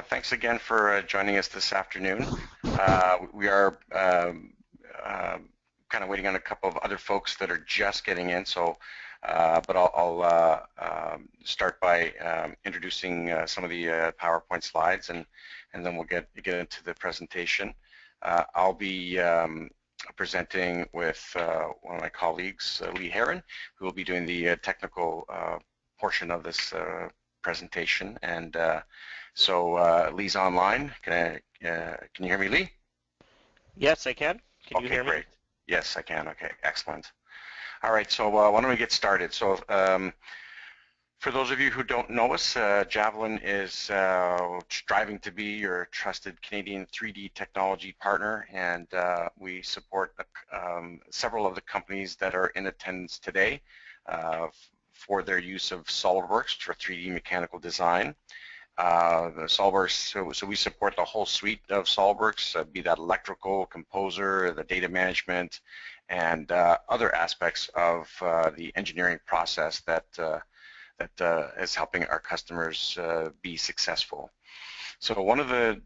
Thanks again for joining us this afternoon. We are kind of waiting on a couple of other folks that are just getting in, so but I'll start by introducing some of the PowerPoint slides, and then we'll get into the presentation. I'll be presenting with one of my colleagues, Lee Heron, who will be doing the technical portion of this presentation. And so Lee's online. Can you hear me, Lee? Yes, I can. Can you hear me? Okay, great. Yes, I can. Okay, excellent. All right, so why don't we get started? So for those of you who don't know us, Javelin is striving to be your trusted Canadian 3D technology partner, and we support several of the companies that are in attendance today for their use of SOLIDWORKS for 3D mechanical design. The SOLIDWORKS, so we support the whole suite of SOLIDWORKS, be that electrical, composer, the data management, and other aspects of the engineering process that is helping our customers be successful. So one of the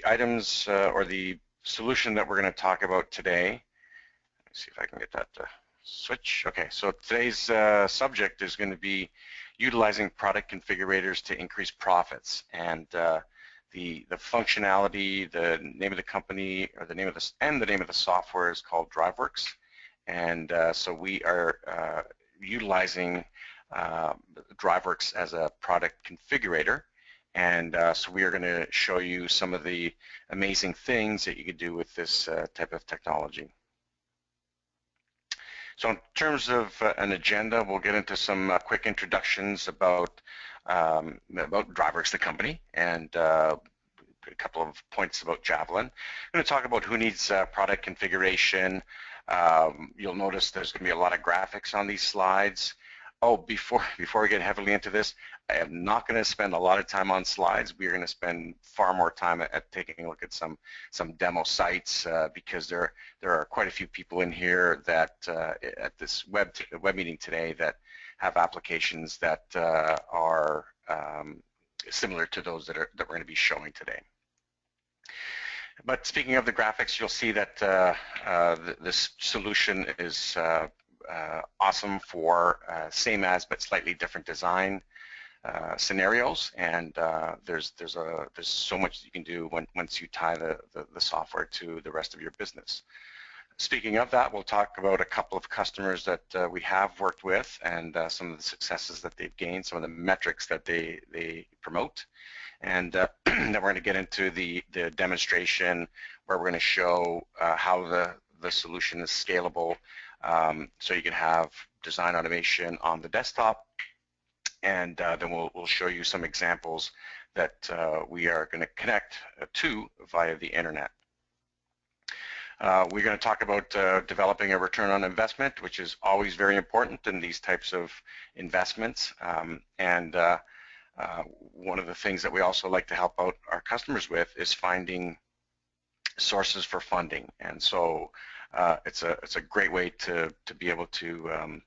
items or the solution that we're going to talk about today, let me see if I can get that to switch. Okay, so today's subject is going to be utilizing product configurators to increase profits, and the functionality, the name of the company, or the name of the software is called DriveWorks, and so we are utilizing DriveWorks as a product configurator, and so we are going to show you some of the amazing things that you could do with this type of technology. So in terms of an agenda, we'll get into some quick introductions about DriveWorks, the company, and a couple of points about Javelin. I'm going to talk about who needs product configuration. You'll notice there's going to be a lot of graphics on these slides. Oh, before we get heavily into this, I am not going to spend a lot of time on slides. We are going to spend far more time at taking a look at some demo sites because there are quite a few people in here that at this web meeting today that have applications that are similar to those that we're going to be showing today. But speaking of the graphics, you'll see that this solution is awesome for same as but slightly different design scenarios, and there's so much you can do once you tie the software to the rest of your business. Speaking of that, we'll talk about a couple of customers that we have worked with and some of the successes that they've gained, some of the metrics that they promote, and then we're going to get into the demonstration where we're going to show how the solution is scalable. So you can have design automation on the desktop, and then we'll show you some examples that we are going to connect to via the internet. We're going to talk about developing a return on investment, which is always very important in these types of investments, and one of the things that we also like to help out our customers with is finding sources for funding, and so it's a great way to be able to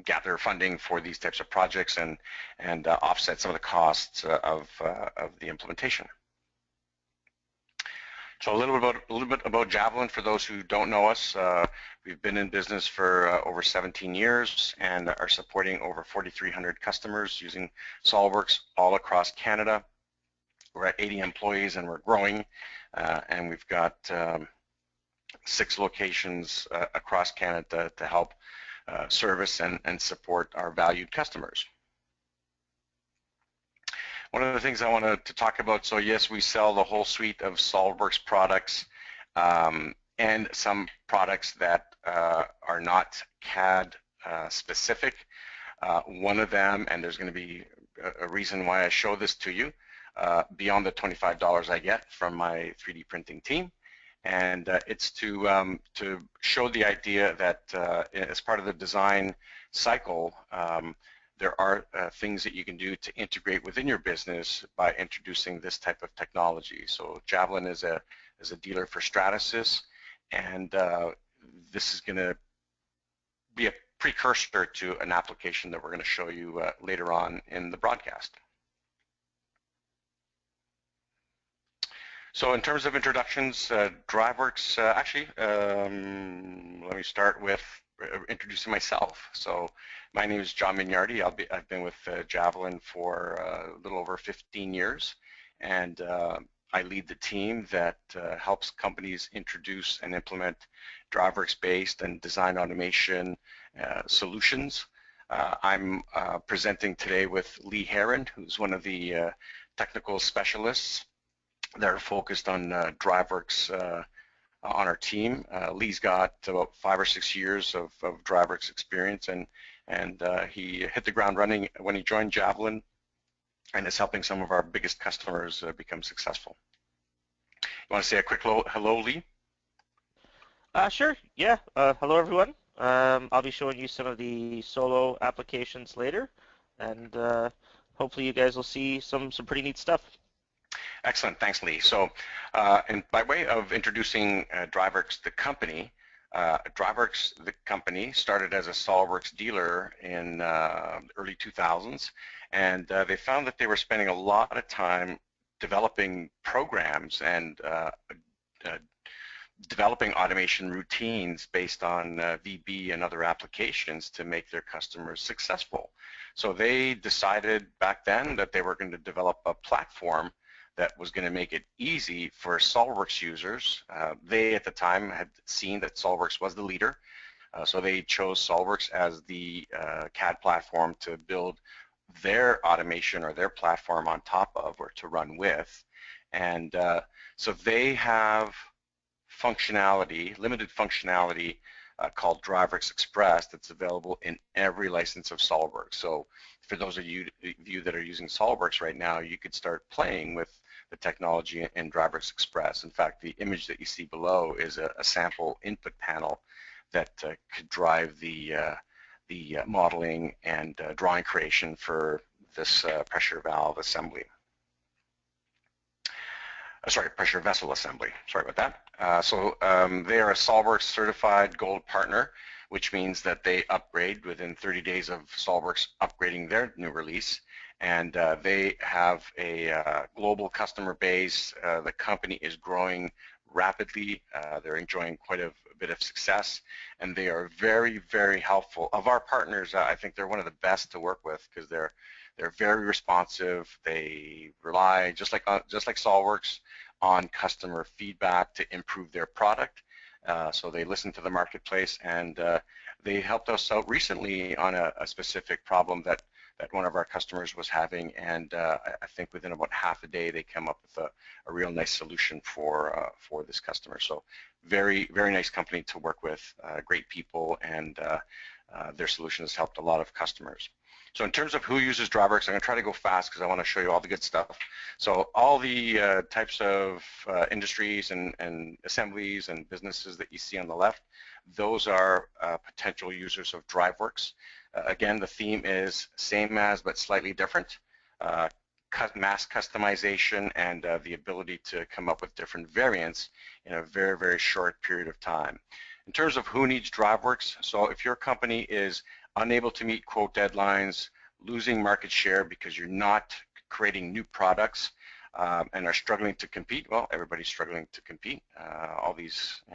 gather funding for these types of projects and offset some of the costs of the implementation. So a little bit about Javelin for those who don't know us. We've been in business for over 17 years and are supporting over 4,300 customers using SOLIDWORKS all across Canada. We're at 80 employees and we're growing, and we've got 6 locations across Canada to help service and support our valued customers. One of the things I wanted to talk about, so yes, we sell the whole suite of SOLIDWORKS products and some products that are not CAD specific. One of them, and there's going to be a reason why I show this to you, beyond the $25 I get from my 3D printing team, and it's to show the idea that as part of the design cycle, there are things that you can do to integrate within your business by introducing this type of technology. So Javelin is a dealer for Stratasys, and this is going to be a precursor to an application that we're going to show you later on in the broadcast. So in terms of introductions, DriveWorks, let me start with introducing myself. So my name is John Mignardi. I've been with Javelin for a little over 15 years, and I lead the team that helps companies introduce and implement DriveWorks-based and design automation solutions. I'm presenting today with Lee Heron, who's one of the technical specialists that are focused on DriveWorks on our team. Lee's got about 5 or 6 years of DriveWorks experience, and he hit the ground running when he joined Javelin, and is helping some of our biggest customers become successful. You want to say a quick hello, Lee? Sure. Yeah. Hello, everyone. I'll be showing you some of the solo applications later, and hopefully you guys will see some pretty neat stuff. Excellent. Thanks, Lee. So, and by way of introducing DriveWorks, the company, DriveWorks, the company, started as a SolidWorks dealer in early 2000s, and they found that they were spending a lot of time developing programs and developing automation routines based on VB and other applications to make their customers successful. So they decided back then that they were going to develop a platform that was going to make it easy for SolidWorks users. They at the time had seen that SolidWorks was the leader, so they chose SolidWorks as the CAD platform to build their automation or their platform on top of, or to run with. And so they have functionality, limited functionality called DriveWorks Express that's available in every license of SolidWorks. So for those of you that are using SolidWorks right now, you could start playing with the technology in DriveWorks Express. In fact, the image that you see below is a sample input panel that could drive the modeling and drawing creation for this pressure valve assembly. Pressure vessel assembly. Sorry about that. So they are a SolidWorks certified gold partner, which means that they upgrade within 30 days of SolidWorks upgrading their new release. And they have a global customer base. The company is growing rapidly. They're enjoying quite a bit of success, and they are very, very helpful. Of our partners, I think they're one of the best to work with because they're very responsive. They rely, just like SolidWorks, on customer feedback to improve their product. So they listen to the marketplace, and they helped us out recently on a specific problem that one of our customers was having, and I think within about half a day they came up with a real nice solution for this customer. So very, very nice company to work with, great people, and their solution has helped a lot of customers. So in terms of who uses DriveWorks, I'm going to try to go fast because I want to show you all the good stuff. So all the types of industries and assemblies and businesses that you see on the left, those are potential users of DriveWorks. Again, the theme is same as but slightly different. Mass customization and the ability to come up with different variants in a very, very short period of time. In terms of who needs DriveWorks, so if your company is unable to meet quote deadlines, losing market share because you're not creating new products, and are struggling to compete, well, everybody's struggling to compete.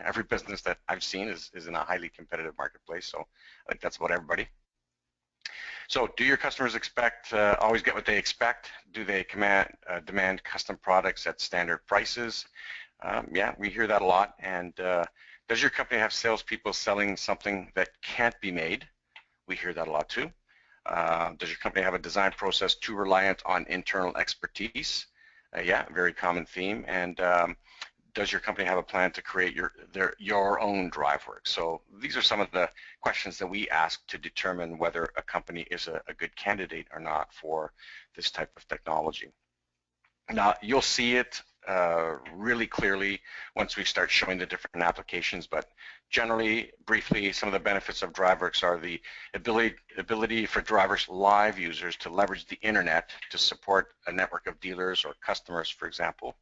Every business that I've seen is in a highly competitive marketplace, so I think that's about everybody. So do your customers always get what they expect? Do they demand custom products at standard prices? Yeah, we hear that a lot. And does your company have salespeople selling something that can't be made? We hear that a lot too. Does your company have a design process too reliant on internal expertise? Yeah, very common theme. And does your company have a plan to create your own DriveWorks? So these are some of the questions that we ask to determine whether a company is a good candidate or not for this type of technology. Now, you'll see it really clearly once we start showing the different applications, but generally, briefly, some of the benefits of DriveWorks are the ability for DriveWorks live users to leverage the internet to support a network of dealers or customers, for example.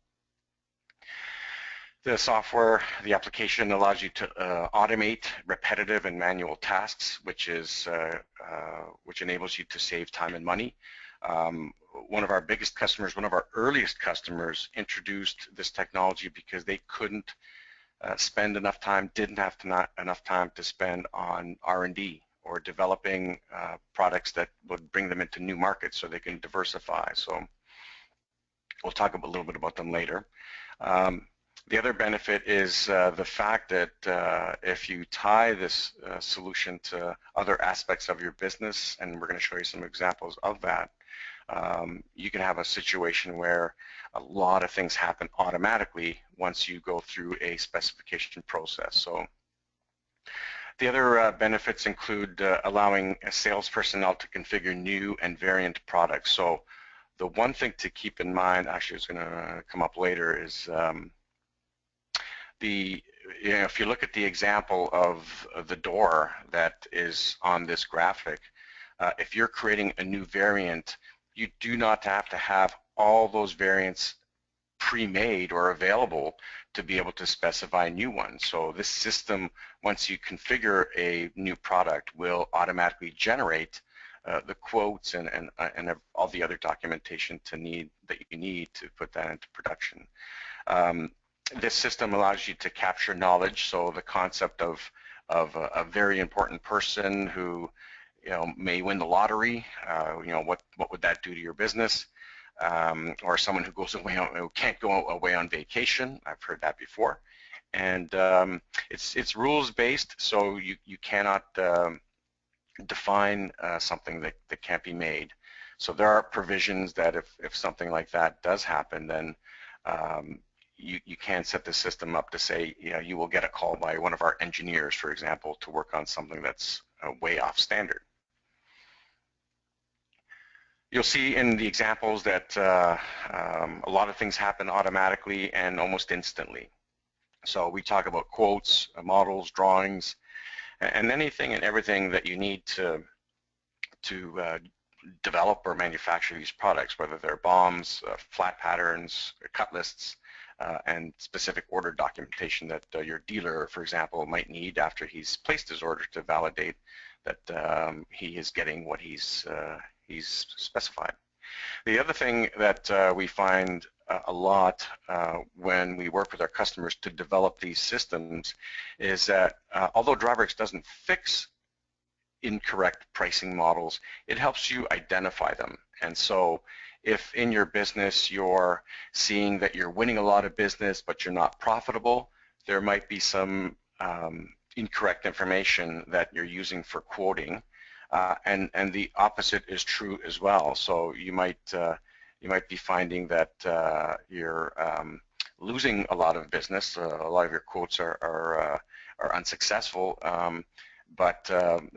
The software, the application allows you to automate repetitive and manual tasks, which enables you to save time and money. One of our biggest customers, one of our earliest customers, introduced this technology because they couldn't spend enough time, didn't have enough time to spend on R&D or developing products that would bring them into new markets so they can diversify. So we'll talk a little bit about them later. The other benefit is the fact that if you tie this solution to other aspects of your business, and we're going to show you some examples of that, you can have a situation where a lot of things happen automatically once you go through a specification process. So the other benefits include allowing sales personnel to configure new and variant products. So the one thing to keep in mind, actually it's going to come up later, is if you look at the example of the door that is on this graphic, if you're creating a new variant, you do not have to have all those variants pre-made or available to be able to specify new ones. So this system, once you configure a new product, will automatically generate the quotes and all the other documentation that you need to put that into production. This system allows you to capture knowledge, so the concept of a very important person who may win the lottery, what would that do to your business? Or someone who who can't go away on vacation. I've heard that before. And it's rules-based, so you cannot define something that can't be made. So there are provisions that if something like that does happen, then you can set the system up to say, you will get a call by one of our engineers, for example, to work on something that's way off standard. You'll see in the examples that a lot of things happen automatically and almost instantly. So we talk about quotes, models, drawings, and anything and everything that you need to develop or manufacture these products, whether they're bombs, flat patterns, cut lists, and specific order documentation that your dealer, for example, might need after he's placed his order to validate that he is getting what he's specified. The other thing that we find a lot when we work with our customers to develop these systems is that although DriveWorks doesn't fix incorrect pricing models, it helps you identify them. And so if in your business you're seeing that you're winning a lot of business but you're not profitable, there might be some incorrect information that you're using for quoting, and the opposite is true as well. So you might be finding that you're losing a lot of business. A lot of your quotes are unsuccessful, but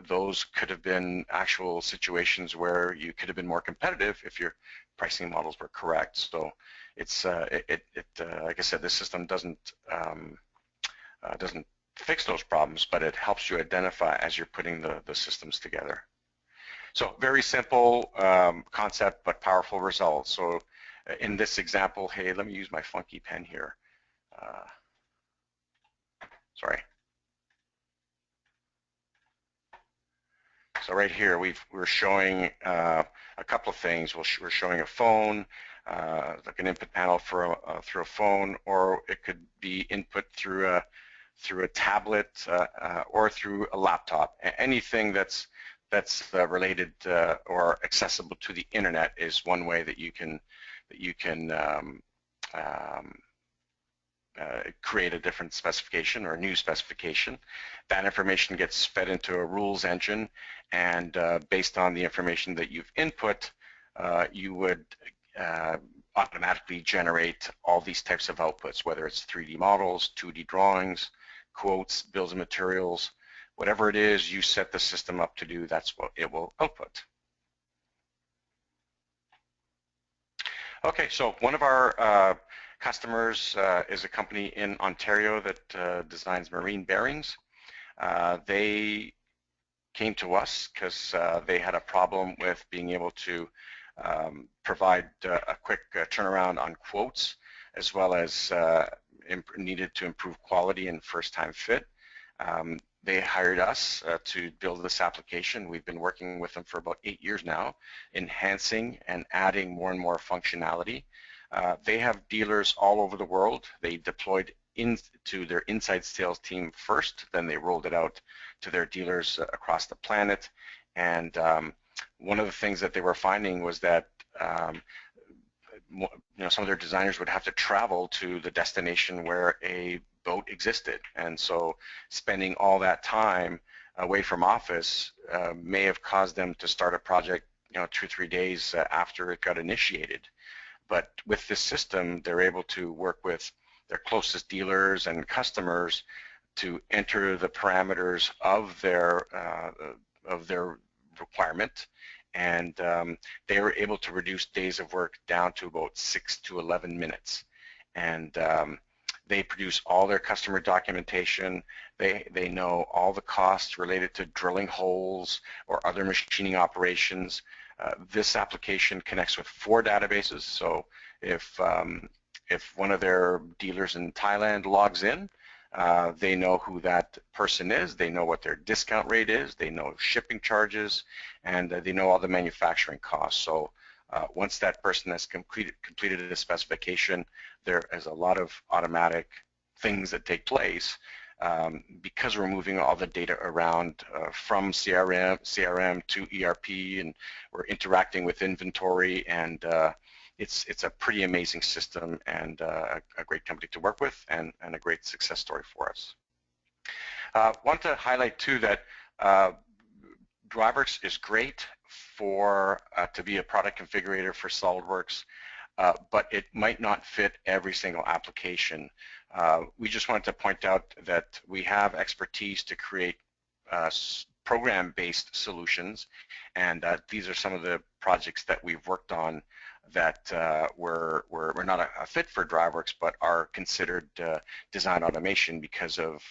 those could have been actual situations where you could have been more competitive if your pricing models were correct. So it's like I said, this system doesn't fix those problems, but it helps you identify as you're putting the systems together. So very simple concept, but powerful results. So in this example, hey, let me use my funky pen here. Sorry. So right here, we're showing a couple of things. We're showing a phone, like an input panel through a phone, or it could be input through a tablet or through a laptop. Anything that's related or accessible to the internet is one way that you can create a different specification or a new specification. That information gets fed into a rules engine, and based on the information that you've input, you would automatically generate all these types of outputs, whether it's 3D models, 2D drawings, quotes, bills of materials, whatever it is you set the system up to do, that's what it will output. Okay, so one of our customers is a company in Ontario that designs marine bearings. They came to us because they had a problem with being able to provide a quick turnaround on quotes, as well as needed to improve quality and first-time fit. They hired us to build this application. We've been working with them for about 8 years now, enhancing and adding more and more functionality. They have dealers all over the world. They deployed into their inside sales team first, then they rolled it out to their dealers across the planet. And one of the things that they were finding was that some of their designers would have to travel to the destination where a boat existed, and so spending all that time away from office may have caused them to start a project 2 or 3 days after it got initiated. But with this system, they're able to work with their closest dealers and customers to enter the parameters of their requirement, and they were able to reduce days of work down to about 6 to 11 minutes. And they produce all their customer documentation. They know all the costs related to drilling holes or other machining operations. This application connects with 4 databases. So if one of their dealers in Thailand logs in, they know who that person is, they know what their discount rate is, they know shipping charges, and they know all the manufacturing costs. So once that person has completed the specification, there is a lot of automatic things that take place because we're moving all the data around from CRM to ERP, and we're interacting with inventory, and it's a pretty amazing system and a great company to work with, and a great success story for us. Want to highlight too that DriveWorks is great to be a product configurator for SolidWorks, but it might not fit every single application. We just wanted to point out that we have expertise to create program-based solutions, and these are some of the projects that we've worked on that were not a fit for DriveWorks, but are considered design automation because of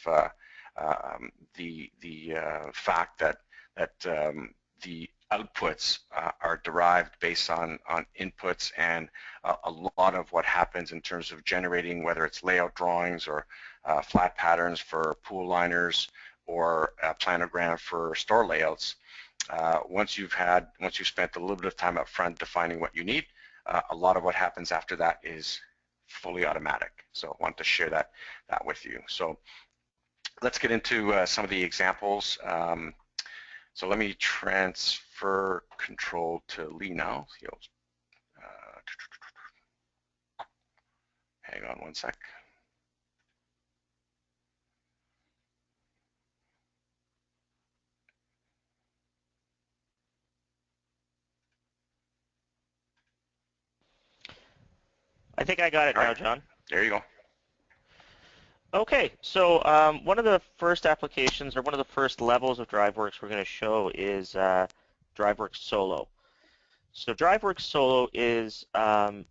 the fact that the outputs are derived based on inputs, and a lot of what happens in terms of generating, whether it's layout drawings or flat patterns for pool liners or a planogram for store layouts. Once you've spent a little bit of time up front defining what you need, a lot of what happens after that is fully automatic. So I want to share that with you. So let's get into some of the examples. So let me transfer control to Lee now. Hang on one sec. I think I got it now, John. There you go. Okay, so one of the first applications, or one of the first levels of DriveWorks we're going to show is DriveWorks Solo. So DriveWorks Solo is a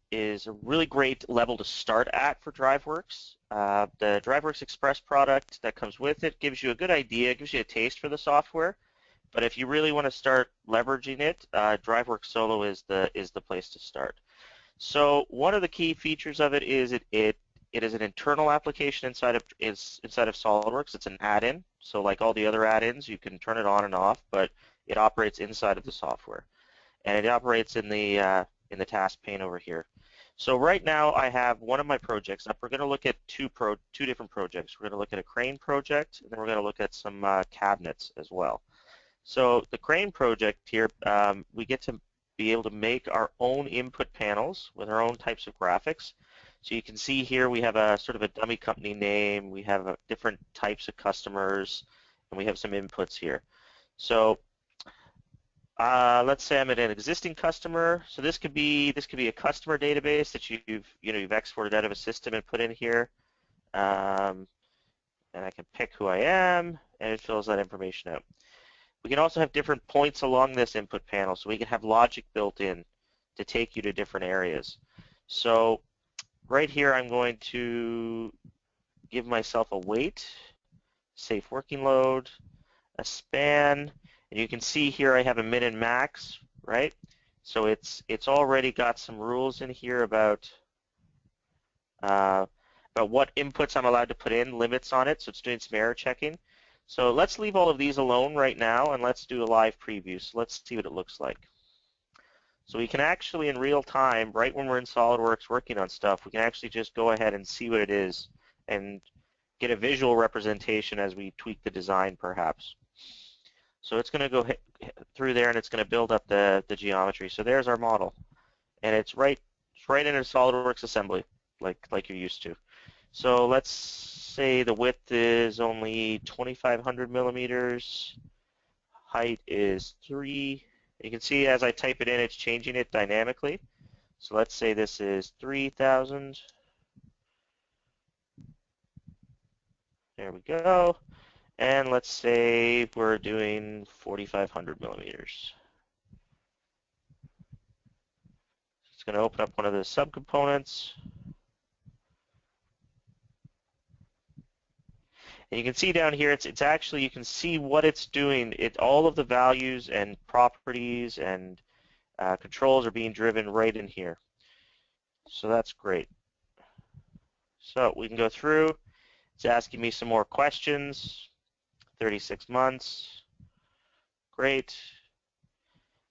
really great level to start at for DriveWorks. The DriveWorks Express product that comes with it gives you a good idea, gives you a taste for the software. But if you really want to start leveraging it, DriveWorks Solo is the place to start. So one of the key features of it is it is an internal application inside of SolidWorks. It's an add-in. So like all the other add-ins, you can turn it on and off, but it operates inside of the software, and it operates in the task pane over here. So right now I have one of my projects up. We're going to look at two different projects. We're going to look at a crane project, and then we're going to look at some cabinets as well. So the crane project here, we get to be able to make our own input panels with our own types of graphics. So you can see here we have a sort of a dummy company name, we have different types of customers, and we have some inputs here. So let's say I'm at an existing customer. So this could be a customer database that you've exported out of a system and put in here, and I can pick who I am, and it fills that information out. We can also have different points along this input panel, so we can have logic built in to take you to different areas. So right here I'm going to give myself a weight, safe working load, a span, and you can see here I have a min and max, right? So it's already got some rules in here about what inputs I'm allowed to put in, limits on it, so it's doing some error checking. So let's leave all of these alone right now, and let's do a live preview. So let's see what it looks like. So we can actually, in real time, right when we're in SolidWorks working on stuff, we can actually just go ahead and see what it is and get a visual representation as we tweak the design, perhaps. So it's going to go through there, and it's going to build up the geometry. So there's our model, and it's right in a SolidWorks assembly, like you're used to. So let's say the width is only 2,500 millimeters. Height is 3. You can see as I type it in, it's changing it dynamically. So let's say this is 3,000. There we go. And let's say we're doing 4,500 millimeters. It's going to open up one of the subcomponents. And you can see down here, it's actually, you can see what it's doing. All of the values and properties and controls are being driven right in here. So that's great. So we can go through. It's asking me some more questions. 36 months. Great.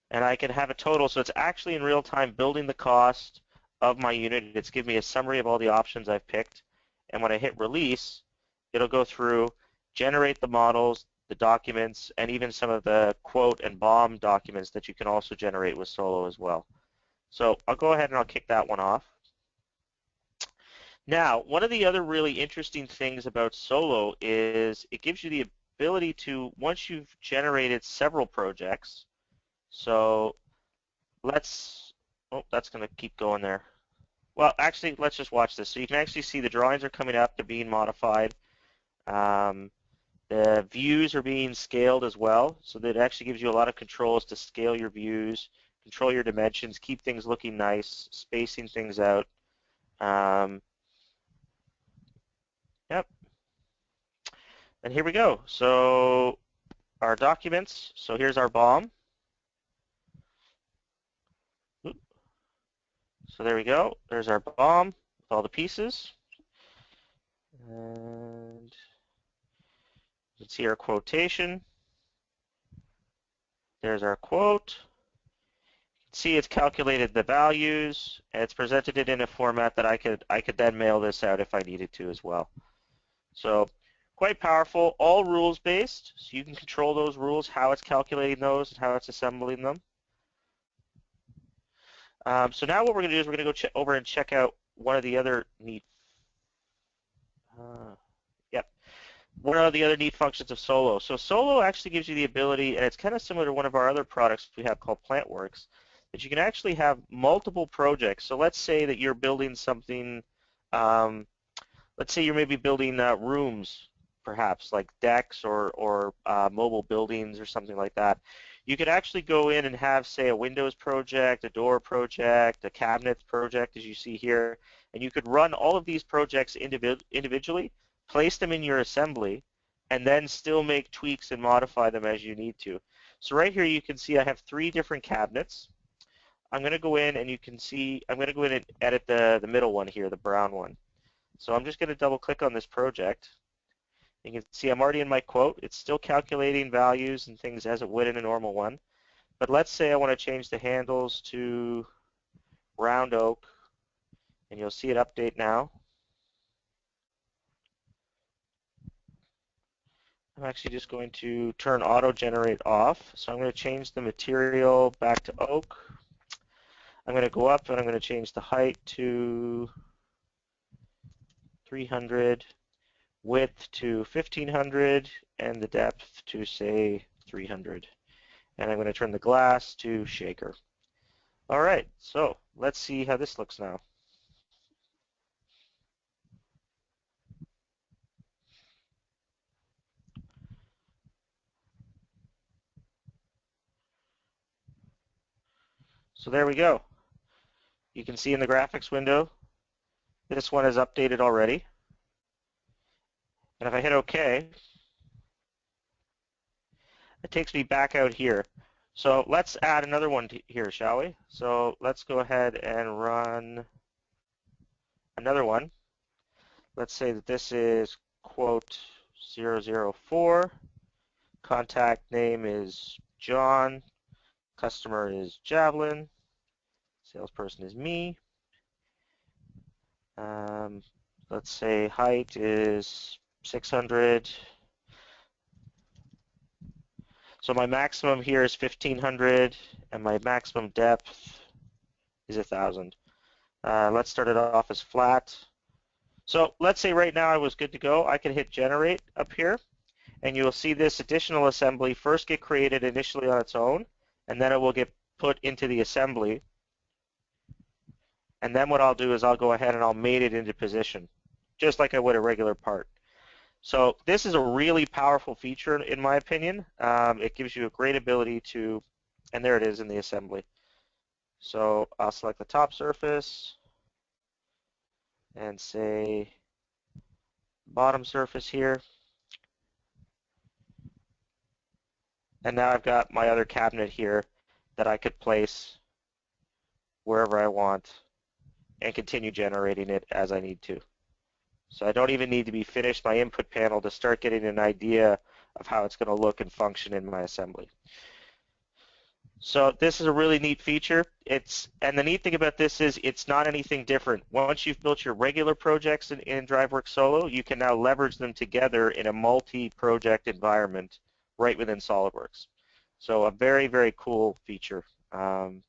And I can have a total. So it's actually in real time building the cost of my unit. It's giving me a summary of all the options I've picked. And when I hit release, it'll go through, generate the models, the documents, and even some of the quote and BOM documents that you can also generate with Solo as well. So I'll go ahead and I'll kick that one off. Now, one of the other really interesting things about Solo is it gives you the ability to, once you've generated several projects, so let's, oh, that's going to keep going there. Well, actually, let's just watch this. So you can actually see the drawings are coming up, they're being modified. The views are being scaled as well, so that actually gives you a lot of controls to scale your views, control your dimensions, keep things looking nice, spacing things out. Yep. And here we go. So our documents, so here's our BOM. So there we go. There's our BOM with all the pieces. And you can see our quotation. There's our quote. You can see it's calculated the values, and it's presented it in a format that I could then mail this out if I needed to as well. So quite powerful, all rules based, so you can control those rules, how it's calculating those, and how it's assembling them. So now what we're going to do is we're going to go over and check out one of the other neat one of the other neat functions of Solo. So Solo actually gives you the ability, and it's kind of similar to one of our other products we have called PlantWorks, that you can actually have multiple projects. So let's say that you're building something, let's say you're maybe building rooms, perhaps, like decks or mobile buildings or something like that. You could actually go in and have, say, a Windows project, a door project, a cabinets project, as you see here, and you could run all of these projects individually, place them in your assembly, and then still make tweaks and modify them as you need to. So right here you can see I have 3 different cabinets. I'm going to go in and you can see, I'm going to go in and edit the middle one here, the brown one. So I'm just going to double click on this project. You can see I'm already in my quote. It's still calculating values and things as it would in a normal one. But let's say I want to change the handles to round oak, and you'll see it update now. I'm actually just going to turn auto generate off. So I'm going to change the material back to oak. I'm going to go up and I'm going to change the height to 300, width to 1500, and the depth to, say, 300. And I'm going to turn the glass to shaker. All right, so let's see how this looks now. So there we go. You can see in the graphics window, this one is updated already. And if I hit OK, it takes me back out here. So let's add another one here, shall we? So let's go ahead and run another one. let's say that this is quote 004. Contact name is John. Customer is Javelin. Salesperson is me. Let's say height is 600. So my maximum here is 1500, and my maximum depth is 1000. Let's start it off as flat. So let's say right now I was good to go. I can hit generate up here, and you will see this additional assembly first get created initially on its own, and then it will get put into the assembly. And then what I'll do is I'll go ahead and I'll mate it into position, just like I would a regular part. So this is a really powerful feature in my opinion. It gives you a great ability to, and there it is in the assembly. So I'll select the top surface and say bottom surface here. And now I've got my other cabinet here that I could place wherever I want and continue generating it as I need to. So I don't even need to be finished my input panel to start getting an idea of how it's going to look and function in my assembly. So this is a really neat feature. And the neat thing about this is it's not anything different. Once you've built your regular projects in DriveWorks Solo, you can now leverage them together in a multi-project environment right within SolidWorks. So a very, very cool feature to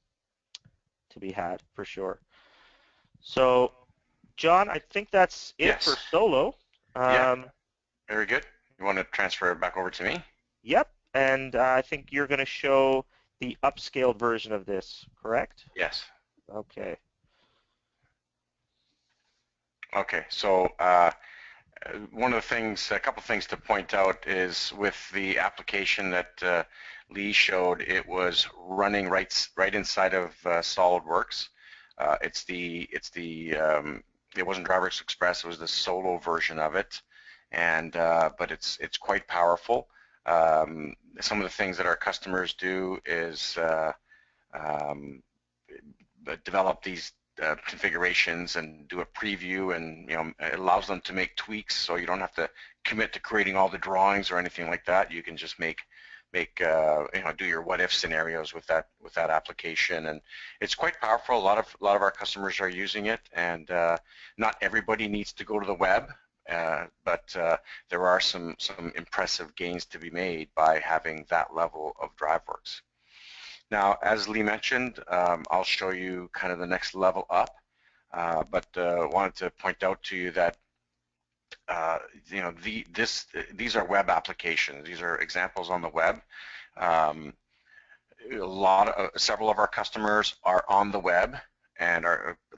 be had for sure. So John, I think that's it for Solo. Yeah, very good. You want to transfer it back over to me? Yep, and I think you're going to show the upscaled version of this, correct? Yes. Okay. Okay, so one of the things, a couple things to point out is with the application that Lee showed, it was running right inside of SolidWorks. It wasn't DriveWorks Express, it was the Solo version of it, and but it's quite powerful. Some of the things that our customers do is develop these configurations and do a preview, and it allows them to make tweaks, so you don't have to commit to creating all the drawings or anything like that. You can just do your what if scenarios with that application, and it's quite powerful. A lot of our customers are using it, and not everybody needs to go to the web, but there are some impressive gains to be made by having that level of DriveWorks. Now, as Lee mentioned, I'll show you kind of the next level up, but wanted to point out to you that these are web applications. These are examples on the web. Several of our customers are on the web, and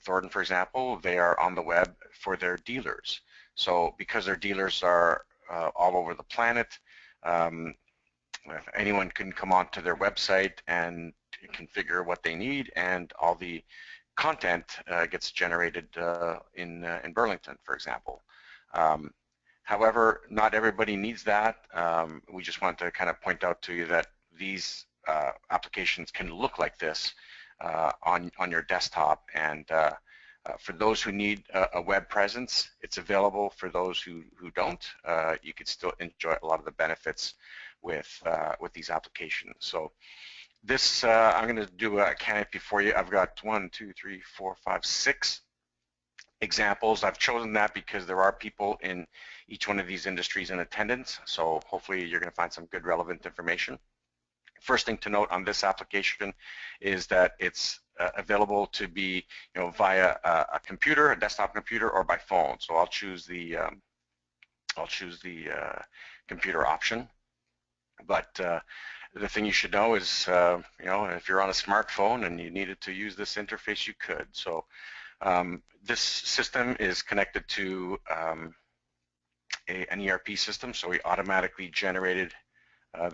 Thornton, for example, they are on the web for their dealers. So because their dealers are all over the planet, anyone can come onto their website and configure what they need, and all the content gets generated in Burlington, for example. However, not everybody needs that. We just want to kind of point out to you that these applications can look like this on your desktop, and for those who need a web presence, it's available. For those who don't, you could still enjoy a lot of the benefits with these applications. So this, I'm going to do a canopy for you. I've got 1, 2, 3, 4, 5, 6 examples. I've chosen that because there are people in each one of these industries in attendance, so hopefully you're going to find some good relevant information. First thing to note on this application is that it's available to be via a computer, a desktop computer, or by phone. So I'll choose the computer option. But the thing you should know is if you're on a smartphone and you needed to use this interface, you could. So this system is connected to an ERP system, so we automatically generated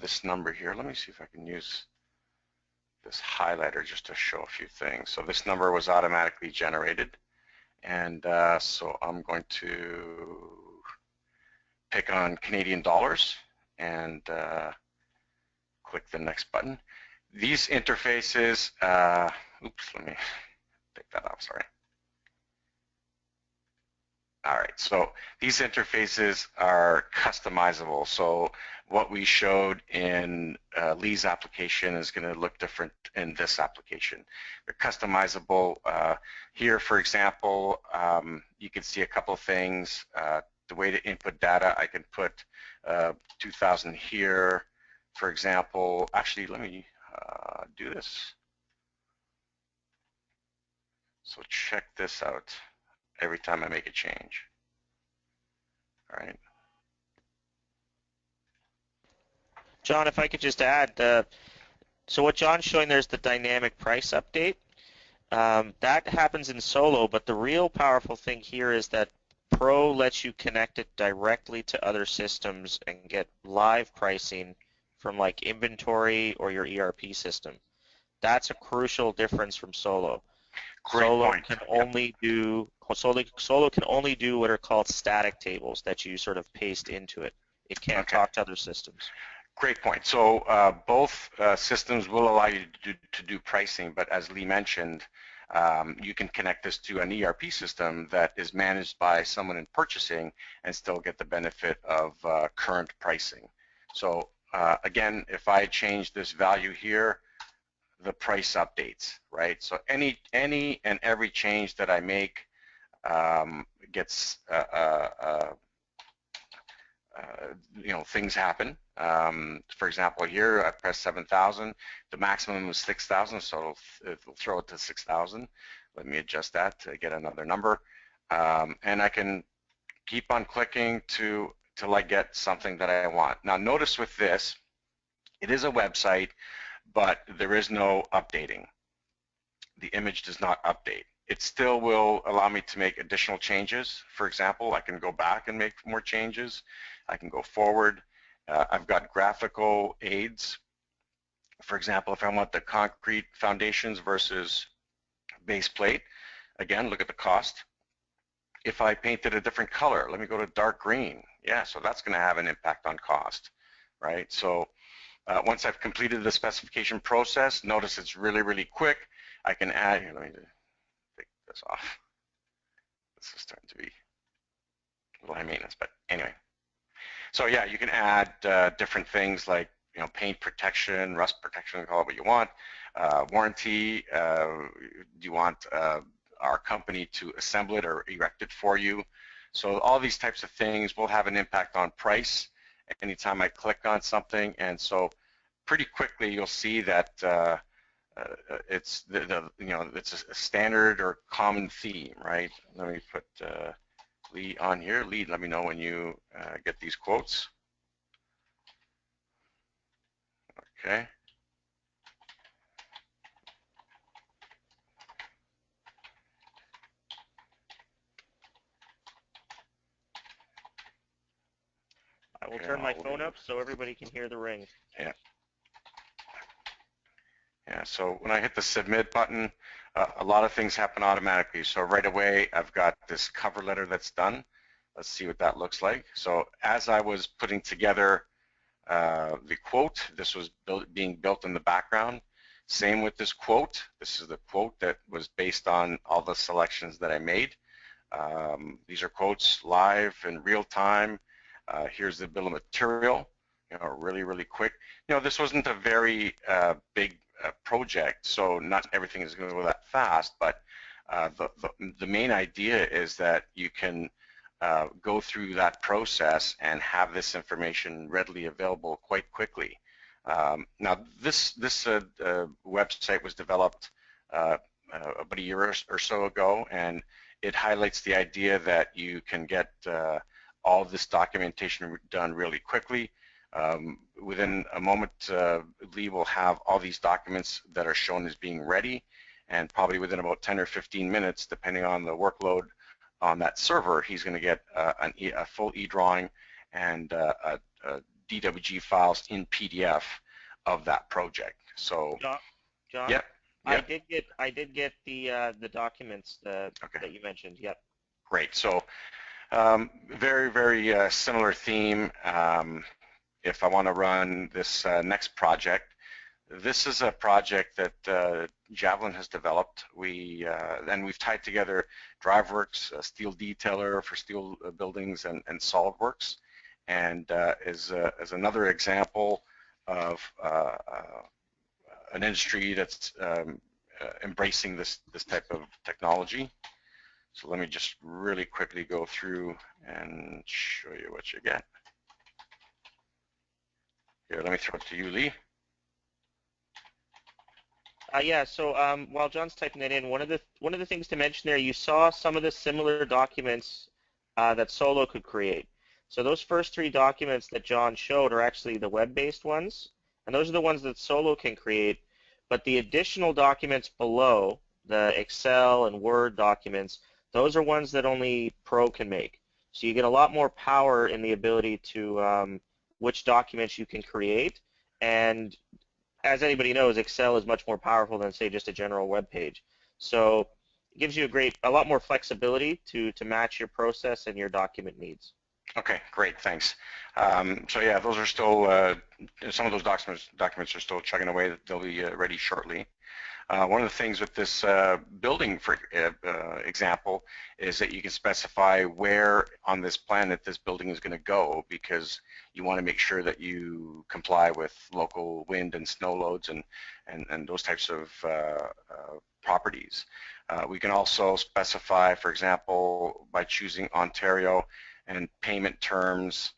this number here. Let me see if I can use this highlighter just to show a few things. So this number was automatically generated, and so I'm going to pick on Canadian dollars and click the next button. These interfaces, oops, let me take that off, sorry. All right, right, so these interfaces are customizable. So what we showed in Lee's application is going to look different in this application. They're customizable. Here, for example, you can see a couple of things. The way to input data, I can put 2000 here, for example. Actually, let me do this. So check this out every time I make a change. All right. John, if I could just add, so what John's showing there's the dynamic price update. That happens in Solo, but the real powerful thing here is that Pro lets you connect it directly to other systems and get live pricing from like inventory or your ERP system. That's a crucial difference from Solo. Solo can only do what are called static tables that you sort of paste into it. It can't talk to other systems. Great point. So both systems will allow you to do pricing, but as Lee mentioned, you can connect this to an ERP system that is managed by someone in purchasing and still get the benefit of current pricing. So again, if I change this value here, the price updates, right? So any and every change that I make gets, things happen. For example, here I press 7,000. The maximum was 6,000, so it'll throw it to 6,000. Let me adjust that to get another number, and I can keep on clicking till I get something that I want. Now, notice with this, it is a website, but there is no updating. The image does not update. It still will allow me to make additional changes. For example, I can go back and make more changes. I can go forward. I've got graphical aids. For example, if I want the concrete foundations versus base plate, again, look at the cost. If I painted a different color, let me go to dark green. Yeah, so that's going to have an impact on cost, right? So once I've completed the specification process, notice it's really, really quick. I can add, here, let me take this off. This is starting to be a little high maintenance, but anyway. So yeah, you can add different things like, paint protection, rust protection, call it what you want. Warranty, do you want our company to assemble it or erect it for you? So all these types of things will have an impact on price anytime I click on something, and so pretty quickly you'll see that it's it's a standard or common theme, right? Let me put Lee on here. Lee, let me know when you get these quotes. Okay. I will turn my phone up so everybody can hear the ring. Yeah. Yeah, so when I hit the submit button, a lot of things happen automatically. So right away, I've got this cover letter that's done. Let's see what that looks like. So as I was putting together the quote, this was being built in the background. Same with this quote. This is the quote that was based on all the selections that I made. These are quotes live in real time. Here's the bill of material, really, really quick. This wasn't a very big project, so not everything is going to go that fast, but the main idea is that you can go through that process and have this information readily available quite quickly. Now, this website was developed about a year or so ago, and it highlights the idea that you can get all of this documentation done really quickly. Within a moment, Lee will have all these documents that are shown as being ready, and probably within about 10 or 15 minutes, depending on the workload on that server, he's going to get a full e-drawing and DWG files in PDF of that project. So, John, yep. I did get the documents that you mentioned. Yep. Great. So, very, very similar theme. If I want to run this next project, This is a project that Javelin has developed. And we've tied together DriveWorks, Steel Detailer for steel buildings, and SolidWorks, and as another example of an industry that's embracing this type of technology. So let me just really quickly go through and show you what you get. Here, let me throw it to you, Lee. Yeah, so while John's typing that in, one of the things to mention there, you saw some of the similar documents that Solo could create. So those first 3 documents that John showed are actually the web-based ones, and those are the ones that Solo can create. But the additional documents below, the Excel and Word documents, those are ones that only Pro can make. So you get a lot more power in the ability to which documents you can create. And as anybody knows, Excel is much more powerful than, say, just a general web page. So it gives you a lot more flexibility to match your process and your document needs. Okay, great, thanks. So yeah, those are still, some of those documents are still chugging away. They'll be ready shortly. One of the things with this building, for example, is that you can specify where on this planet this building is going to go, because you want to make sure that you comply with local wind and snow loads and those types of properties. We can also specify, for example, by choosing Ontario and payment terms.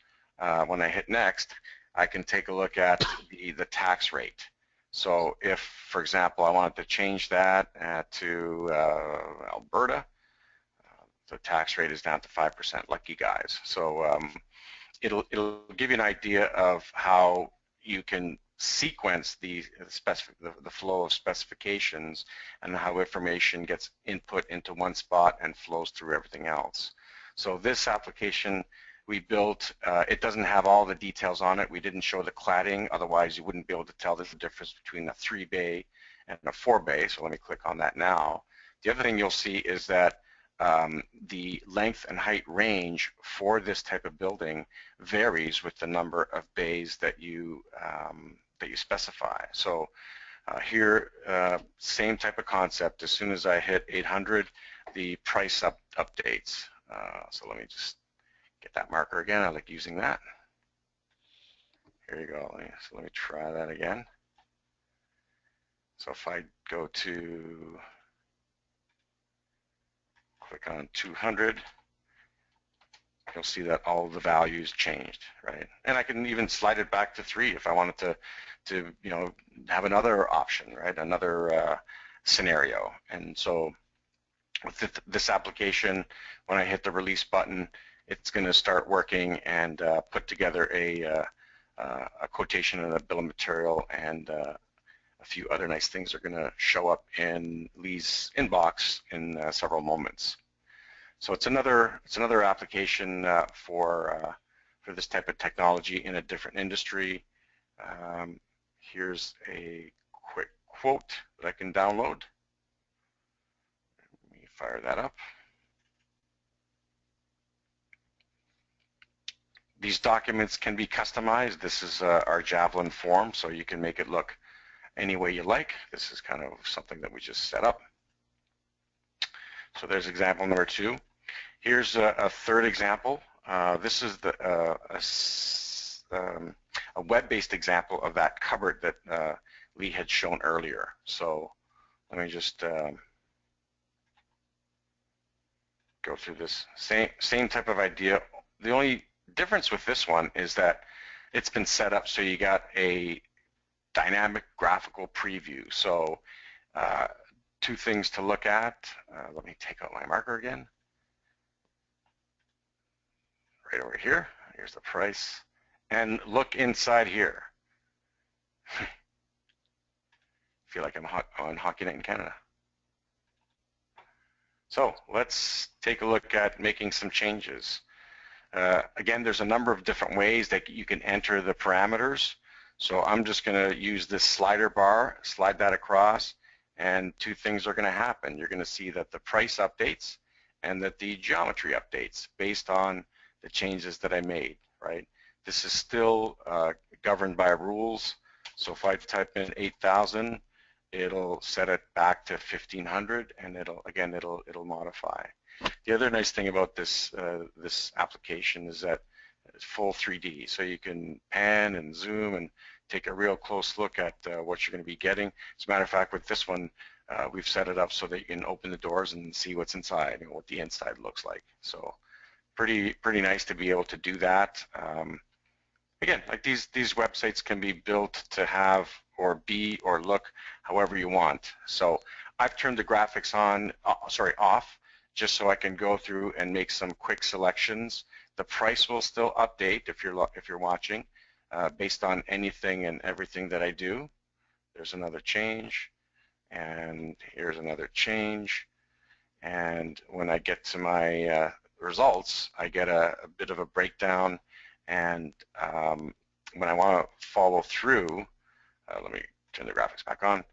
When I hit next, I can take a look at the tax rate. So if, for example, I wanted to change that to Alberta, the tax rate is down to 5%. Lucky guys. So it'll give you an idea of how you can sequence the flow of specifications and how information gets input into one spot and flows through everything else. So this application we built, it doesn't have all the details on it. We didn't show the cladding, otherwise you wouldn't be able to tell the difference between a 3-bay and a 4-bay. So let me click on that now. The other thing you'll see is that the length and height range for this type of building varies with the number of bays that you specify. So here, same type of concept. As soon as I hit 800, the price updates. So let me just get that marker again. I like using that. Here you go. So let me try that again. So if I go to click on 200, you'll see that all of the values changed, right? And I can even slide it back to 3 if I wanted to have another option, right? Another scenario. And so with this application, when I hit the release button, it's going to start working and put together a quotation and a bill of material, and a few other nice things are going to show up in Lee's inbox in several moments. So it's another application for this type of technology in a different industry. Here's a quick quote that I can download. Let me fire that up. These documents can be customized. This is our Javelin form, so you can make it look any way you like. This is kind of something that we just set up. So there's example number 2. Here's a third example. This is a web-based example of that cupboard that Lee had shown earlier. So let me just go through this. Same type of idea. The only difference with this one is that it's been set up so you got a dynamic graphical preview. So 2 things to look at. Let me take out my marker again. Right over here. Here's the price. And look inside here. Feel like I'm on Hockey Night in Canada. So let's take a look at making some changes. Again, there's a number of different ways that you can enter the parameters. So I'm just going to use this slider bar, slide that across, and 2 things are going to happen. You're going to see that the price updates and that the geometry updates based on the changes that I made, right? This is still governed by rules, So if I type in 8,000, it'll set it back to 1,500, and it'll modify. The other nice thing about this this application is that it's full 3D, so you can pan and zoom and take a real close look at what you're going to be getting. As a matter of fact, with this one, we've set it up so that you can open the doors and see what's inside and what the inside looks like. So pretty nice to be able to do that. Again, like these websites can be built to have or be or look however you want. So I've turned the graphics off, just so I can go through and make some quick selections. The price will still update if you're watching, based on anything and everything that I do. There's another change, and here's another change. And when I get to my results, I get a bit of a breakdown. And when I want to follow through, let me turn the graphics back on.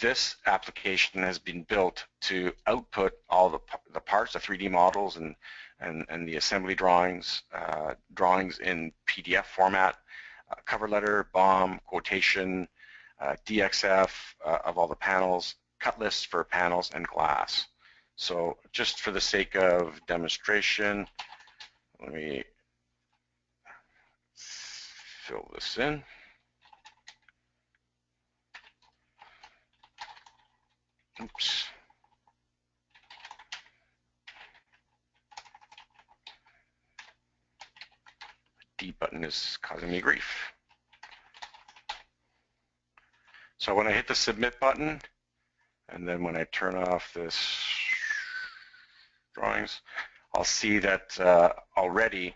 This application has been built to output all the parts, the 3D models and the assembly drawings in PDF format, cover letter, BOM, quotation, DXF of all the panels, cut lists for panels, and glass. So just for the sake of demonstration, let me fill this in. Oops. D button is causing me grief. So when I hit the submit button, and then when I turn off this drawings, I'll see that already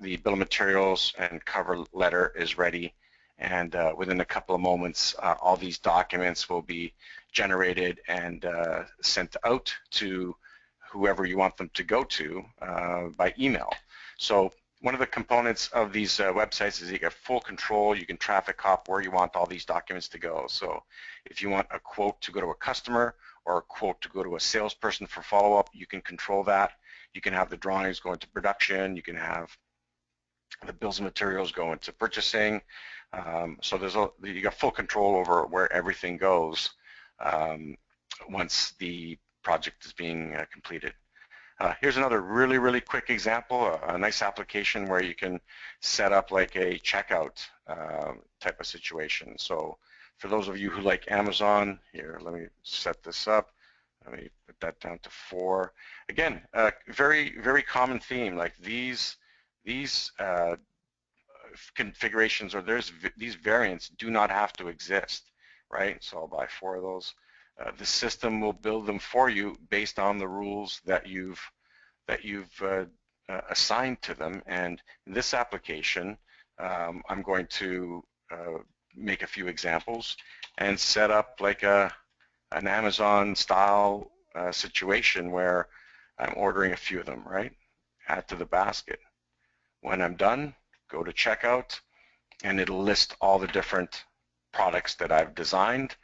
the bill of materials and cover letter is ready, and within a couple of moments all these documents will be generated and sent out to whoever you want them to go to by email. So one of the components of these websites is you get full control. You can traffic cop where you want all these documents to go. So if you want a quote to go to a customer or a quote to go to a salesperson for follow-up, you can control that. You can have the drawings go into production. You can have the bills of materials go into purchasing. So you got full control over where everything goes once the project is being completed. Here's another really quick example, a nice application where you can set up like a checkout type of situation. So for those of you who like Amazon, here, let me set this up. Let me put that down to 4. Again, very common theme, like these configurations or these variants do not have to exist, right? So I'll buy 4 of those. The system will build them for you based on the rules that you've assigned to them. And in this application, I'm going to make a few examples and set up like an Amazon style situation where I'm ordering a few of them, right? Add to the basket. When I'm done, go to checkout, and it'll list all the different products that I've designed.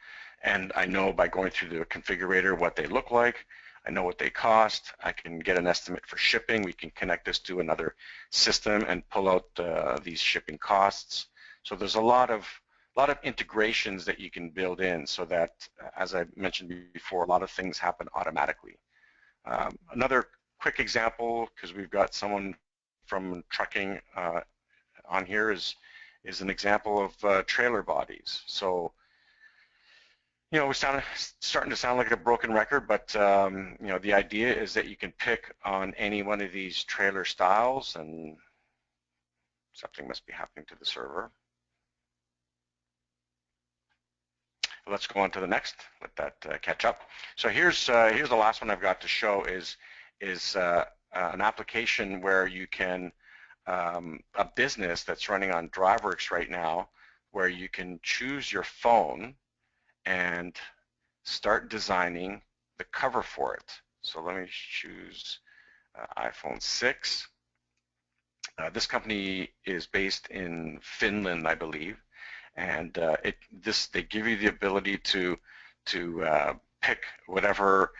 And I know by going through the configurator what they look like. I know what they cost. I can get an estimate for shipping. We can connect this to another system and pull out these shipping costs. So there's a lot of integrations that you can build in so that, as I mentioned before, a lot of things happen automatically. Another quick example, because we've got someone from trucking on here, is an example of trailer bodies. So, you know, we're starting to sound like a broken record, but you know, the idea is that you can pick on any one of these trailer styles, and something must be happening to the server. Let's go on to the next. Let that catch up. So here's the last one I've got to show is an application where you can a business that's running on DriveWorks right now, where you can choose your phone and start designing the cover for it. So let me choose iPhone 6. This company is based in Finland, I believe, and they give you the ability to pick whatever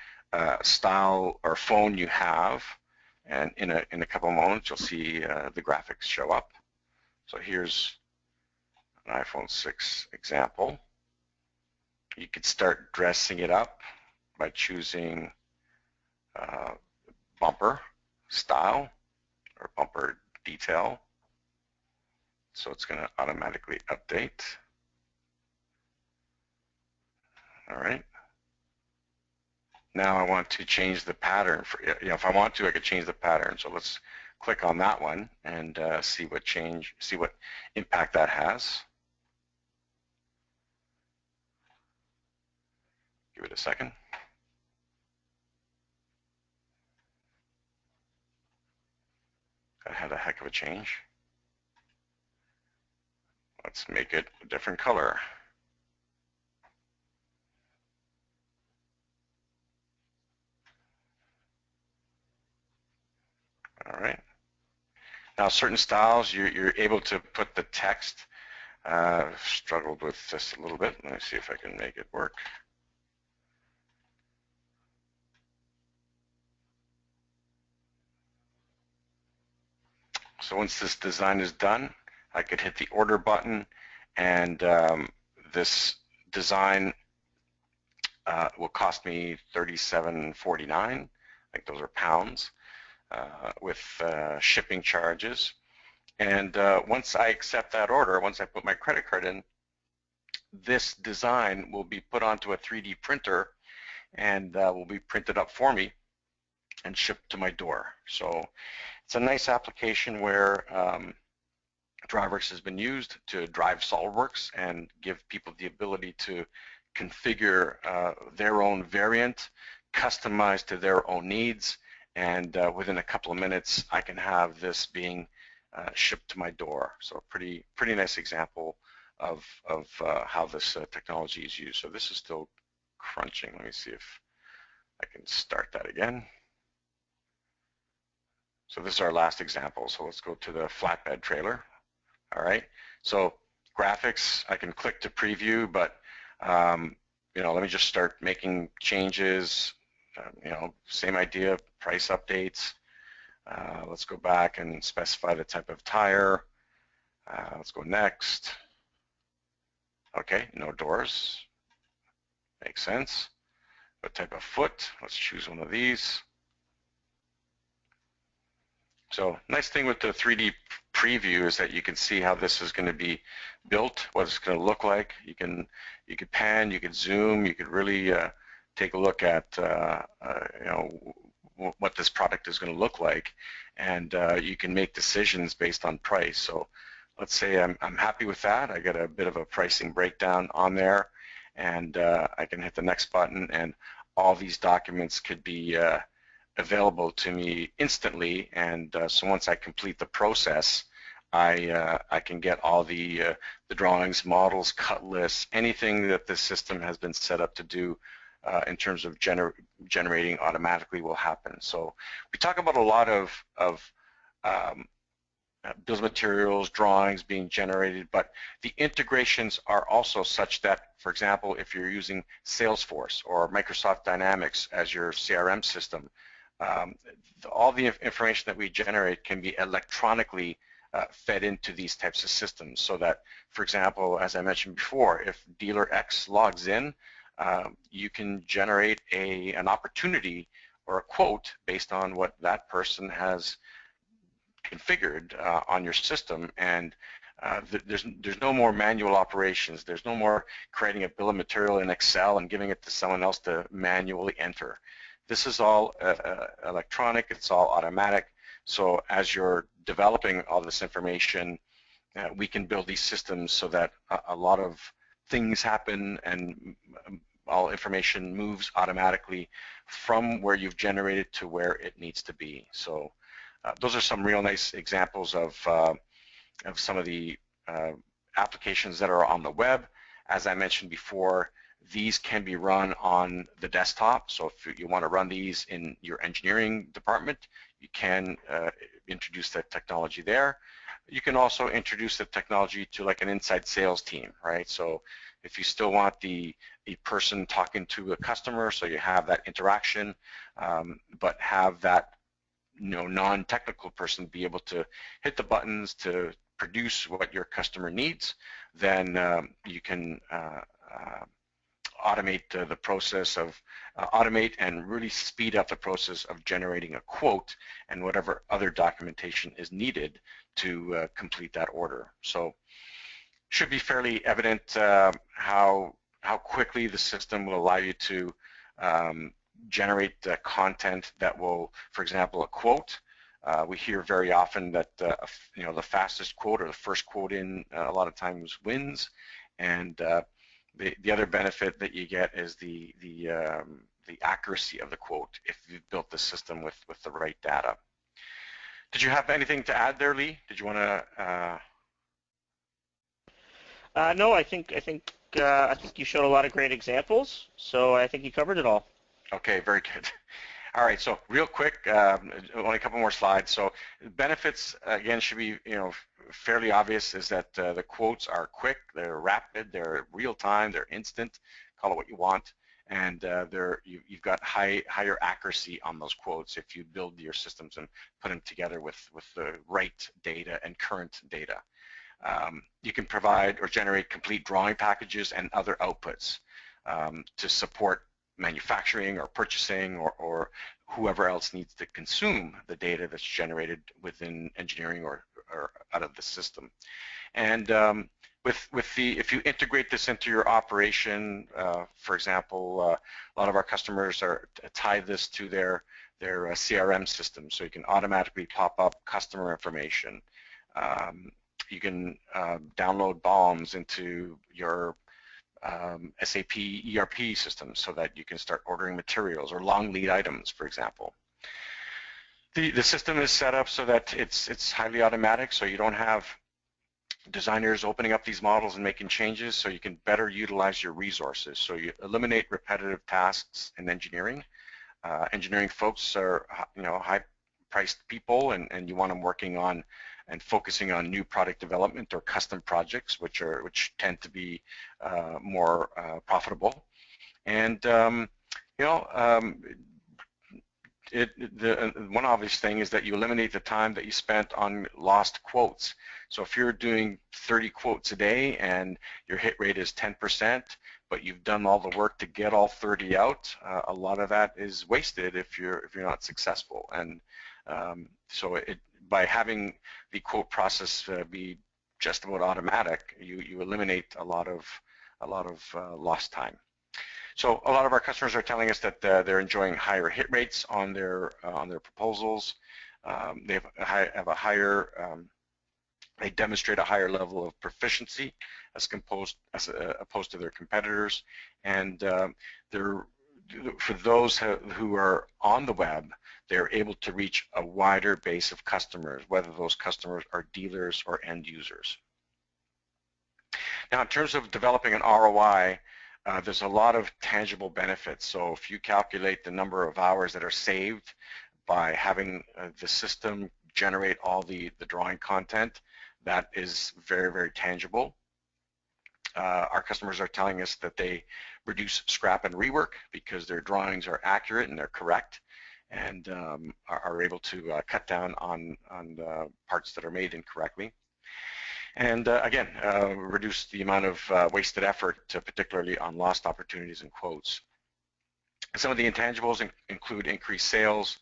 style or phone you have, and in a couple of moments you'll see the graphics show up. So here's an iPhone 6 example. You could start dressing it up by choosing bumper style or bumper detail. So it's going to automatically update. All right. Now I want to change the pattern. For, if I want to, I could change the pattern. So let's click on that one and see what impact that has. Give it a second. That had a heck of a change. Let's make it a different color. All right. Now, certain styles, you're able to put the text. Struggled with this a little bit. Let me see if I can make it work. So once this design is done, I could hit the order button, and this design will cost me $37.49. I think those are pounds with shipping charges. And once I accept that order, once I put my credit card in, this design will be put onto a 3D printer and will be printed up for me and shipped to my door. So it's a nice application where DriveWorks has been used to drive SolidWorks and give people the ability to configure their own variant, customized to their own needs, and within a couple of minutes I can have this being shipped to my door. So pretty nice example of how this technology is used. So this is still crunching. Let me see if I can start that again. So this is our last example. So let's go to the flatbed trailer. All right. So graphics, I can click to preview, but let me just start making changes. Same idea, price updates. Let's go back and specify the type of tire. Let's go next. Okay, no doors. Makes sense. What type of foot? Let's choose one of these. So nice thing with the 3D preview is that you can see how this is going to be built, what it's going to look like. You could pan, you could zoom, you could really take a look at what this product is going to look like, and you can make decisions based on price. So let's say I'm happy with that. I get a bit of a pricing breakdown on there, and I can hit the next button, and all these documents could be available to me instantly. And so once I complete the process, I can get all the drawings, models, cut lists, anything that the system has been set up to do in terms of generating automatically will happen. So we talk about a lot of bills of materials, drawings being generated, but the integrations are also such that, for example, if you're using Salesforce or Microsoft Dynamics as your CRM system, all the information that we generate can be electronically fed into these types of systems, so that, for example, as I mentioned before, if dealer X logs in, you can generate an opportunity or a quote based on what that person has configured on your system, and there's no more manual operations. There's no more creating a bill of material in Excel and giving it to someone else to manually enter. This is all electronic, it's all automatic. So as you're developing all this information, we can build these systems so that a lot of things happen and all information moves automatically from where you've generated to where it needs to be. So those are some real nice examples of some of the applications that are on the web. As I mentioned before, these can be run on the desktop. So if you want to run these in your engineering department, you can introduce that technology there. You can also introduce the technology to like an inside sales team, right? So if you still want the person talking to a customer, so you have that interaction, but have that non-technical person be able to hit the buttons to produce what your customer needs, then you can automate the process of automate and really speed up the process of generating a quote and whatever other documentation is needed to complete that order. So should be fairly evident how quickly the system will allow you to generate content that will, for example, a quote. We hear very often that the fastest quote or the first quote in a lot of times wins, and the other benefit that you get is the accuracy of the quote if you've built the system with the right data. Did you have anything to add there, Lee? Did you want to? No, I think you showed a lot of great examples, so I think you covered it all. Okay, very good. All right, so real quick, only a couple more slides. So benefits again should be fairly obvious. Is that the quotes are quick, they're rapid, they're real time, they're instant. Call it what you want, and you've got higher accuracy on those quotes if you build your systems and put them together with the right data and current data. You can provide or generate complete drawing packages and other outputs to support manufacturing or purchasing or whoever else needs to consume the data that's generated within engineering or out of the system. And if you integrate this into your operation, for example, a lot of our customers tie this to their CRM system, so you can automatically pop up customer information. You can download BOMs into your SAP ERP system so that you can start ordering materials or long lead items, for example. The system is set up so that it's highly automatic, so you don't have designers opening up these models and making changes, so you can better utilize your resources. So you eliminate repetitive tasks in engineering. Engineering folks are high-priced people, and you want them working on and focusing on new product development or custom projects, which tend to be more profitable. And one obvious thing is that you eliminate the time that you spent on lost quotes. So if you're doing 30 quotes a day and your hit rate is 10%, but you've done all the work to get all 30 out, a lot of that is wasted if you're not successful. And so by having the quote process be just about automatic, you eliminate a lot of lost time. So a lot of our customers are telling us that they're enjoying higher hit rates on their proposals. They demonstrate a higher level of proficiency as opposed to their competitors, and for those who are on the web, they're able to reach a wider base of customers, whether those customers are dealers or end users. Now, in terms of developing an ROI, there's a lot of tangible benefits. So if you calculate the number of hours that are saved by having the system generate all the drawing content, that is very, very tangible. Our customers are telling us that they reduce scrap and rework because their drawings are accurate and they're correct, and are able to cut down on parts that are made incorrectly. And again, reduce the amount of wasted effort, particularly on lost opportunities and quotes. Some of the intangibles include increased sales,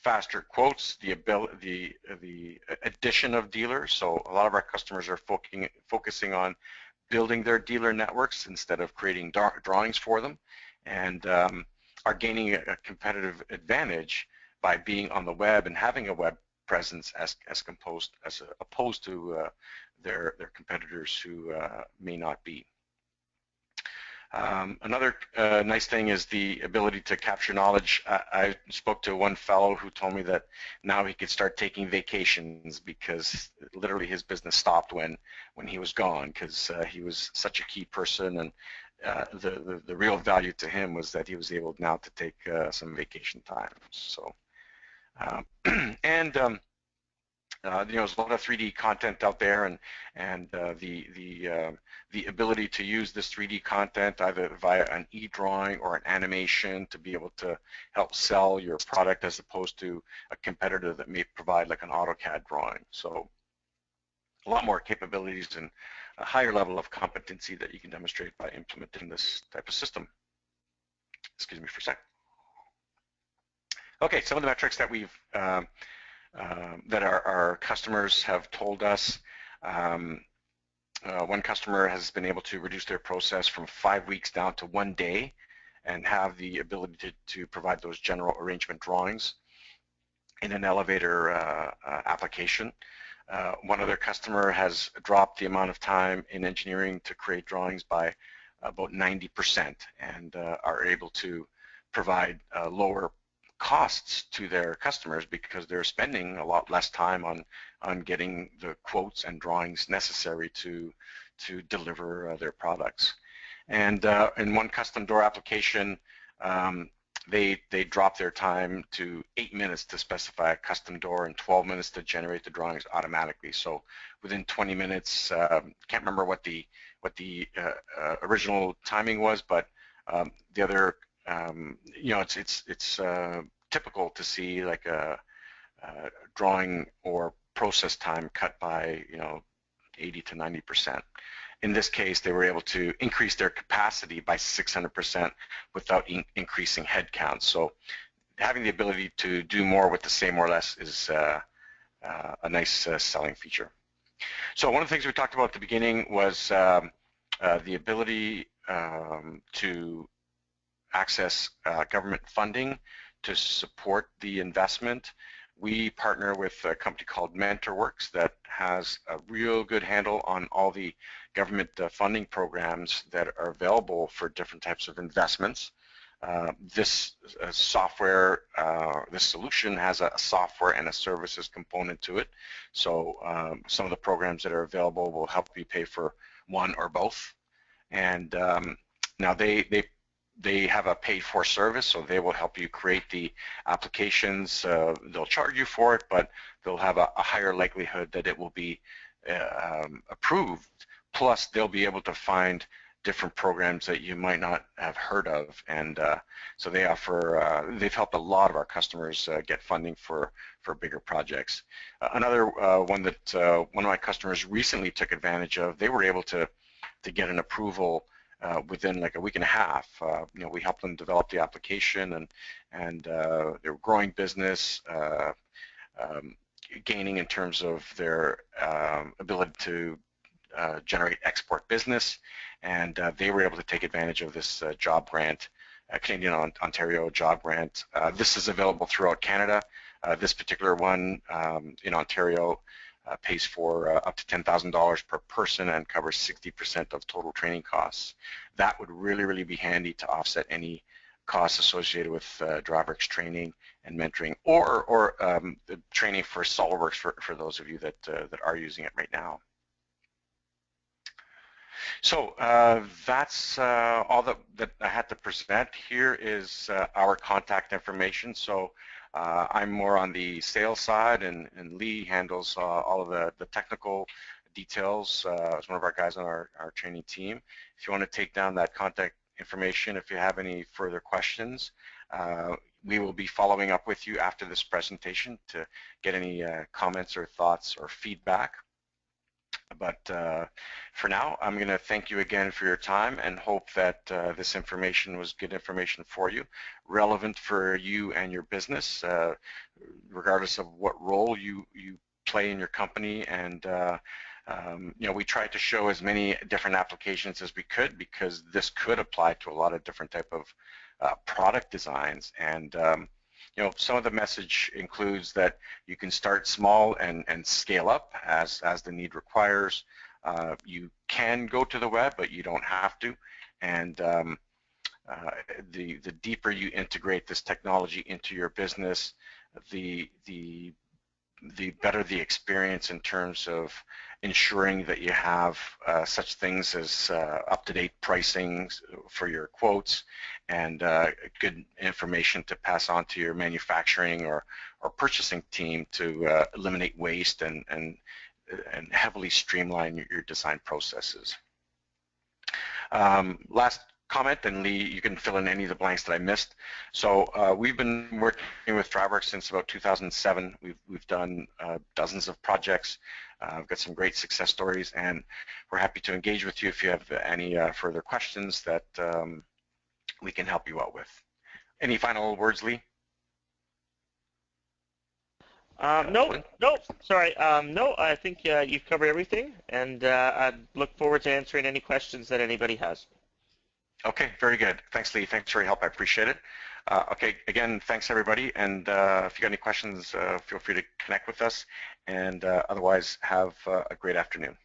faster quotes, the addition of dealers. So a lot of our customers are focusing on building their dealer networks instead of creating drawings for them, and are gaining a competitive advantage by being on the web and having a web presence as opposed to their competitors who may not be. Another nice thing is the ability to capture knowledge. I spoke to one fellow who told me that now he could start taking vacations because literally his business stopped when he was gone, because he was such a key person, and the real value to him was that he was able now to take some vacation time. So there's a lot of 3D content out there, and the ability to use this 3D content either via an e-drawing or an animation to be able to help sell your product as opposed to a competitor that may provide like an AutoCAD drawing. So a lot more capabilities and a higher level of competency that you can demonstrate by implementing this type of system. Excuse me for a sec. Okay, some of the metrics that we've that our customers have told us. One customer has been able to reduce their process from 5 weeks down to 1 day and have the ability to provide those general arrangement drawings in an elevator application. One other customer has dropped the amount of time in engineering to create drawings by about 90% and are able to provide lower costs to their customers because they're spending a lot less time on getting the quotes and drawings necessary to deliver their products. And in one custom door application, they dropped their time to 8 minutes to specify a custom door and 12 minutes to generate the drawings automatically. So within 20 minutes, can't remember what the original timing was, but the other, you know, it's typical to see like a drawing or process time cut by, you know, 80 to 90%. In this case, they were able to increase their capacity by 600% without increasing headcount. So having the ability to do more with the same or less is a nice selling feature. So one of the things we talked about at the beginning was the ability to access government funding to support the investment. We partner with a company called MentorWorks that has a real good handle on all the government funding programs that are available for different types of investments. This software, this solution has a software and a services component to it. So some of the programs that are available will help you pay for one or both. And now they have a paid-for service, so they will help you create the applications. They'll charge you for it, but they'll have a higher likelihood that it will be approved. Plus, they'll be able to find different programs that you might not have heard of, and so they offer. They've helped a lot of our customers get funding for bigger projects. Another one that one of my customers recently took advantage of. They were able to get an approval within like a week and a half. You know, we helped them develop the application, and they're growing business, gaining in terms of their ability to generate export business, and they were able to take advantage of this job grant, Canadian Ontario job grant. This is available throughout Canada. This particular one in Ontario pays for up to $10,000 per person and covers 60% of total training costs. That would really be handy to offset any costs associated with DriveWorks training and mentoring, or the training for SOLIDWORKS for those of you that are using it right now. So that's all that I had to present. Here is our contact information. So I'm more on the sales side, and Lee handles all of the technical details as one of our guys on our training team. If you want to take down that contact information, if you have any further questions, we will be following up with you after this presentation to get any comments or thoughts or feedback. But for now, I'm going to thank you again for your time and hope that this information was good information for you, relevant for you and your business, regardless of what role you play in your company. And you know, we tried to show as many different applications as we could, because this could apply to a lot of different type of product designs. And you know, some of the message includes that you can start small and scale up as the need requires. You can go to the web, but you don't have to. And the deeper you integrate this technology into your business, the better the experience in terms of ensuring that you have such things as up-to-date pricing for your quotes, and good information to pass on to your manufacturing or purchasing team to eliminate waste and heavily streamline your design processes. Last comment, and Lee, you can fill in any of the blanks that I missed. So we've been working with DriveWorks since about 2007. We've done dozens of projects. We've got some great success stories, and we're happy to engage with you if you have any further questions that we can help you out with. Any final words, Lee? No, sorry. No, I think you've covered everything, and I look forward to answering any questions that anybody has. Okay, very good. Thanks, Lee. Thanks for your help. I appreciate it. Okay, again, thanks, everybody. And if you got any questions, feel free to connect with us. And otherwise, have a great afternoon.